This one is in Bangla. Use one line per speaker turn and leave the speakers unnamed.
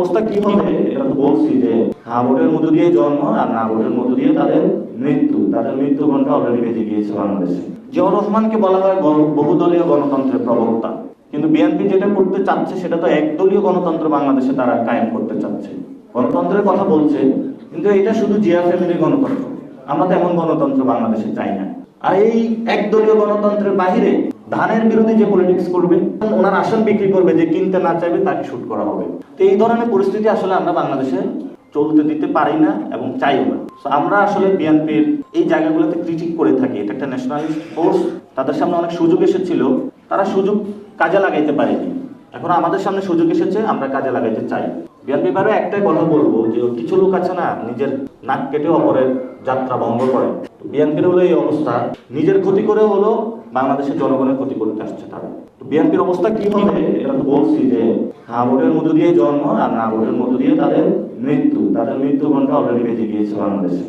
অবস্থা কি হবে এটা তো বলছি যে হ্যাঁ ভোটের মধ্য দিয়ে জন্ম আর না ভোটের মধ্য দিয়ে তাদের মৃত্যু ঘন্টা অলরেডি বেজে গিয়েছে বাংলাদেশে। জিয়াউর রহমানকে বলা হয় বহুদলীয় গণতন্ত্রের প্রবক্তা, কিন্তু বিএনপি যেটা করতে চাচ্ছে সেটা তো একদলীয় গণতন্ত্র বাংলাদেশে তারা কায়েম করতে চাচ্ছে। গণতন্ত্রের কথা বলছে, কিন্তু এটা শুধু জিয়া ফ্যামিলির গণতন্ত্র। আমরা তো এমন গণতন্ত্র বাংলাদেশে চাই না। আর এই একদলীয় গণতন্ত্রের বাহিরে ধানের বিরোধী যে পলিটিক্স করবে, ওনার আসন বিক্রি করবে, যে কিনতে না চাইবে তাকে শুট করা হবে। তো এই ধরনের পরিস্থিতি আসলে আমরা বাংলাদেশে চলতে দিতে পারি না এবং চাইও না। আমরা আসলে বিএনপির এই জায়গাগুলোতে ক্রিটিক করে থাকি। এটা একটা ন্যাশনালিস্ট ফোর্স, তাদের সামনে অনেক সুযোগ এসেছিল, তারা সুযোগ কাজে লাগাইতে পারেনি। এখন আমাদের সামনে সুযোগ এসেছে, আমরা কাজে লাগাইতে চাই। বিএনপি বারে একটাই কথা বলবো যে কিছু লোক আছে না, নিজের নাক কেটে অপরের যাত্রা ভঙ্গ করে। বিএনপির হলো এই অবস্থা, নিজের ক্ষতি করে হলো বাংলাদেশের জনগণের ক্ষতি করতে আসছে তারা। বিএনপির অবস্থা কি হবে এটা তো বলছি যে হ্যাঁ ভোটের মধ্য দিয়ে জন্ম আর না ভোটের মধ্য দিয়ে তাদের মৃত্যু ঘন্টা অলরেডি বেজে গিয়েছে বাংলাদেশে।